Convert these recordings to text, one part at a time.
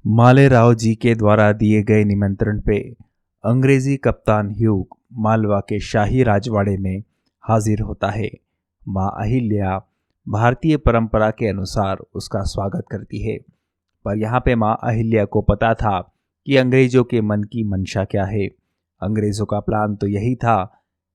मालेराव जी के द्वारा दिए गए निमंत्रण पे अंग्रेजी कप्तान ह्यूग मालवा के शाही राजवाड़े में हाजिर होता है। माँ अहिल्या भारतीय परंपरा के अनुसार उसका स्वागत करती है, पर यहाँ पे माँ अहिल्या को पता था कि अंग्रेजों के मन की मंशा क्या है। अंग्रेजों का प्लान तो यही था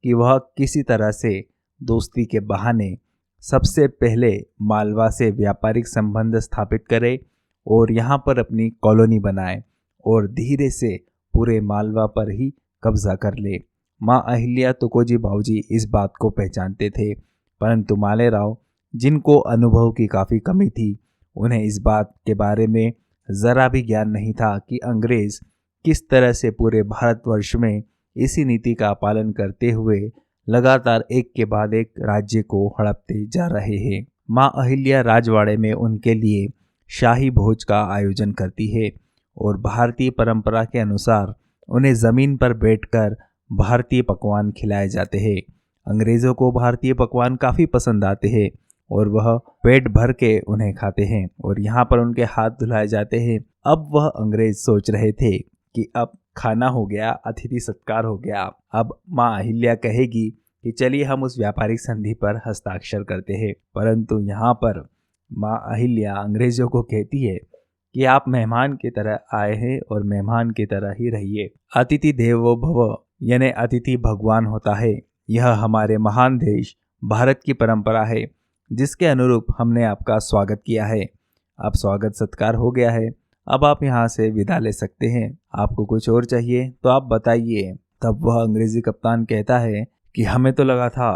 कि वह किसी तरह से दोस्ती के बहाने सबसे पहले मालवा से व्यापारिक संबंध स्थापित करे और यहाँ पर अपनी कॉलोनी बनाए और धीरे से पूरे मालवा पर ही कब्जा कर ले। माँ अहिल्या तुकोजी बावजी इस बात को पहचानते थे, परंतु मालेराव, जिनको अनुभव की काफ़ी कमी थी, उन्हें इस बात के बारे में ज़रा भी ज्ञान नहीं था कि अंग्रेज़ किस तरह से पूरे भारतवर्ष में इसी नीति का पालन करते हुए लगातार एक के बाद एक राज्य को हड़पते जा रहे हैं। माँ अहिल्या राजवाड़े में उनके लिए शाही भोज का आयोजन करती है और भारतीय परंपरा के अनुसार उन्हें ज़मीन पर बैठकर भारतीय पकवान खिलाए जाते हैं। अंग्रेज़ों को भारतीय पकवान काफ़ी पसंद आते हैं और वह पेट भर के उन्हें खाते हैं और यहाँ पर उनके हाथ धुलाए जाते हैं। अब वह अंग्रेज सोच रहे थे कि अब खाना हो गया, अतिथि सत्कार हो गया, अब माँ अहिल्या कहेगी कि चलिए हम उस व्यापारिक संधि पर हस्ताक्षर करते हैं। परंतु यहाँ पर माँ अहिल्या अंग्रेजों को कहती है कि आप मेहमान की तरह आए हैं और मेहमान की तरह ही रहिए। अतिथि देवो भव, यानी अतिथि भगवान होता है। यह हमारे महान देश भारत की परंपरा है, जिसके अनुरूप हमने आपका स्वागत किया है। अब स्वागत सत्कार हो गया है, अब आप यहाँ से विदा ले सकते हैं। आपको कुछ और चाहिए तो आप बताइए। तब वह अंग्रेजी कप्तान कहता है कि हमें तो लगा था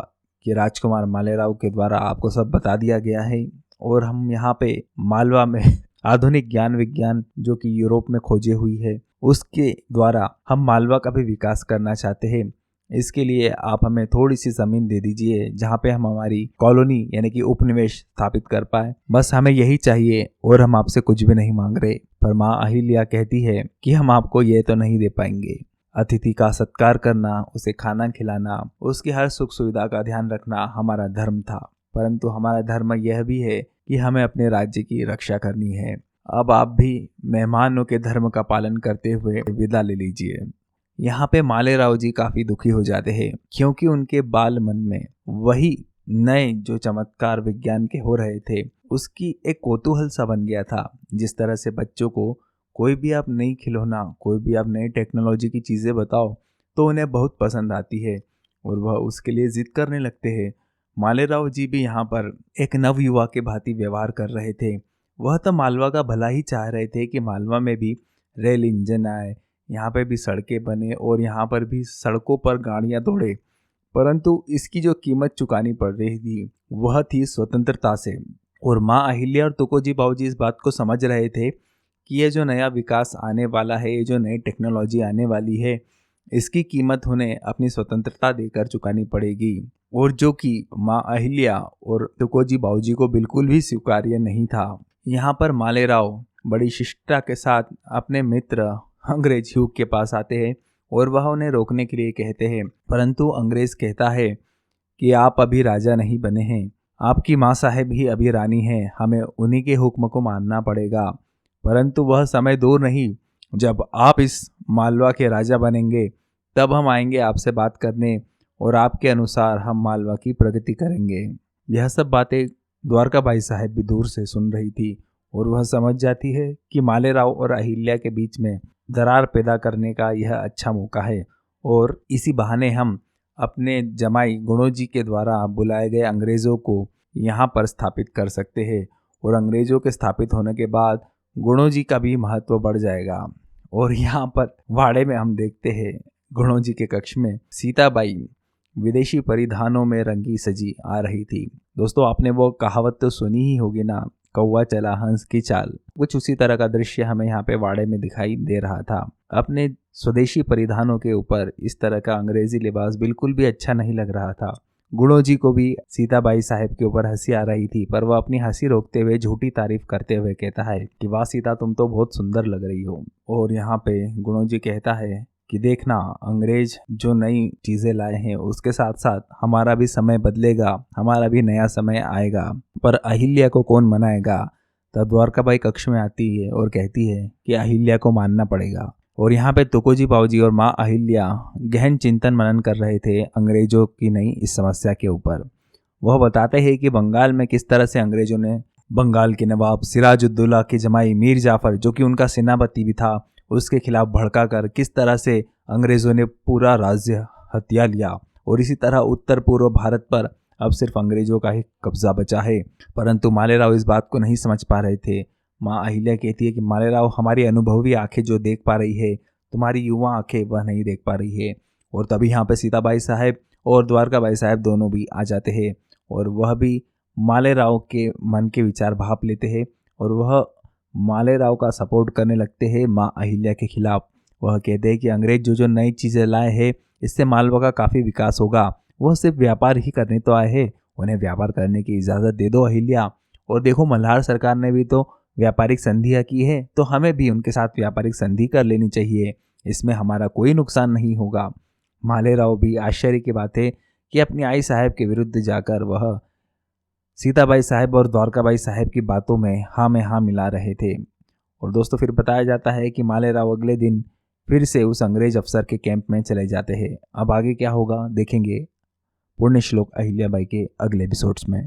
कि राजकुमार मालेराव के द्वारा आपको सब बता दिया गया है और हम यहाँ पे मालवा में आधुनिक ज्ञान विज्ञान जो कि यूरोप में खोजे हुई है, उसके द्वारा हम मालवा का भी विकास करना चाहते हैं। इसके लिए आप हमें थोड़ी सी ज़मीन दे दीजिए जहाँ पे हम हमारी कॉलोनी यानी कि उपनिवेश स्थापित कर पाए। बस हमें यही चाहिए और हम आपसे कुछ भी नहीं मांग रहे। पर माँ अहिल्या कहती है कि हम आपको ये तो नहीं दे पाएंगे। अतिथि का सत्कार करना, उसे खाना खिलाना, उसकी हर सुख सुविधा का ध्यान रखना हमारा धर्म था, परंतु हमारा धर्म यह भी है कि हमें अपने राज्य की रक्षा करनी है। अब आप भी मेहमानों के धर्म का पालन करते हुए विदा ले लीजिए। यहाँ पे मालेराव जी काफ़ी दुखी हो जाते हैं, क्योंकि उनके बाल मन में वही नए जो चमत्कार विज्ञान के हो रहे थे उसकी एक कौतूहल सा बन गया था। जिस तरह से बच्चों को कोई भी आप नई खिलौना, कोई भी आप नई टेक्नोलॉजी की चीज़ें बताओ तो उन्हें बहुत पसंद आती है और वह उसके लिए ज़िद करने लगते हैं। मालेराव जी भी यहाँ पर एक नवयुवा के भांति व्यवहार कर रहे थे। वह तो मालवा का भला ही चाह रहे थे कि मालवा में भी रेल इंजन आए, यहाँ पे भी सड़कें बने और यहाँ पर भी सड़कों पर गाड़ियाँ दौड़े, परंतु इसकी जो कीमत चुकानी पड़ रही थी वह थी स्वतंत्रता से। और माँ अहिल्या और तुकोजी बावजी इस बात को समझ रहे थे कि ये जो नया विकास आने वाला है, ये जो नई टेक्नोलॉजी आने वाली है, इसकी कीमत उन्हें अपनी स्वतंत्रता देकर चुकानी पड़ेगी, और जो कि माँ अहिल्या और तुकोजी बावजी को बिल्कुल भी स्वीकार्य नहीं था। यहाँ पर मालेराव बड़ी शिष्टता के साथ अपने मित्र अंग्रेज ह्यूग के पास आते हैं और वह उन्हें रोकने के लिए कहते हैं, परंतु अंग्रेज कहता है कि आप अभी राजा नहीं बने हैं, आपकी माँ साहेब ही अभी रानी हैं, हमें उन्हीं के हुक्म को मानना पड़ेगा। परंतु वह समय दूर नहीं, जब आप इस मालवा के राजा बनेंगे तब हम आएंगे आपसे बात करने और आपके अनुसार हम मालवा की प्रगति करेंगे। यह सब बातें द्वारकाबाई साहेब भी दूर से सुन रही थी और वह समझ जाती है कि मालेराव और अहिल्या के बीच में दरार पैदा करने का यह अच्छा मौका है और इसी बहाने हम अपने जमाई गुणोजी के द्वारा बुलाए गए अंग्रेज़ों को यहाँ पर स्थापित कर सकते हैं और अंग्रेज़ों के स्थापित होने के बाद गुणोजी का भी महत्व बढ़ जाएगा। और यहाँ पर वाड़े में हम देखते हैं गुणोजी के कक्ष में सीताबाई विदेशी परिधानों में रंगी सजी आ रही थी। दोस्तों, आपने वो कहावत तो सुनी ही होगी ना, कौवा चला हंस की चाल। कुछ उसी तरह का दृश्य हमें यहाँ पे वाड़े में दिखाई दे रहा था। अपने स्वदेशी परिधानों के ऊपर इस तरह का अंग्रेजी लिबास बिल्कुल भी अच्छा नहीं लग रहा था। गुणोजी को भी सीताबाई साहेब के ऊपर हंसी आ रही थी, पर वह अपनी हंसी रोकते हुए झूठी तारीफ करते हुए कहता है कि वाह सीता, तुम तो बहुत सुंदर लग रही हो। और यहाँ पे गुणोजी कहता है कि देखना, अंग्रेज जो नई चीज़ें लाए हैं उसके साथ साथ हमारा भी समय बदलेगा, हमारा भी नया समय आएगा, पर अहिल्या को कौन मनाएगा। तब द्वारकाबाई कक्ष में आती है और कहती है कि अहिल्या को मानना पड़ेगा। और यहाँ पे तुकोजी बाबूजी और माँ अहिल्या गहन चिंतन मनन कर रहे थे अंग्रेजों की नई इस समस्या के ऊपर। वह बताते हैं कि बंगाल में किस तरह से अंग्रेजों ने बंगाल के नवाब सिराजुद्दौला की जमाई मीर जाफर, जो कि उनका सेनापति भी था, उसके खिलाफ भड़का कर किस तरह से अंग्रेजों ने पूरा राज्य हथिया लिया। और इसी तरह उत्तर पूर्व भारत पर अब सिर्फ अंग्रेजों का ही कब्जा बचा है। परंतु मालेराव इस बात को नहीं समझ पा रहे थे। माँ अहिल्या कहती है कि मालेराव, हमारी अनुभवी आंखें जो देख पा रही है, तुम्हारी युवा आंखें वह नहीं देख पा रही है। और तभी यहाँ पे सीताबाई साहब और द्वारकाबाई साहब दोनों भी आ जाते हैं और वह भी मालेराव के मन के विचार भाप लेते हैं और वह मालेराव का सपोर्ट करने लगते हैं माँ अहिल्या के खिलाफ। वह कहते हैं कि अंग्रेज जो जो नई चीज़ें लाए हैं, इससे मालवा का काफ़ी विकास होगा। वह सिर्फ व्यापार ही करने तो आए हैं, उन्हें व्यापार करने की इजाज़त दे दो अहिल्या। और देखो, मल्हार सरकार ने भी तो व्यापारिक संधियाँ की है, तो हमें भी उनके साथ व्यापारिक संधि कर लेनी चाहिए, इसमें हमारा कोई नुकसान नहीं होगा। मालेराव भी आश्चर्य की बात है कि अपनी आई साहब के विरुद्ध जाकर वह सीताबाई साहब और द्वारकाबाई साहब की बातों में हाँ मिला रहे थे। और दोस्तों, फिर बताया जाता है कि मालेराव अगले दिन फिर से उस अंग्रेज अफसर के कैंप में चले जाते हैं। अब आगे क्या होगा देखेंगे पुण्य श्लोक अहिल्याबाई के अगले एपिसोड्स में।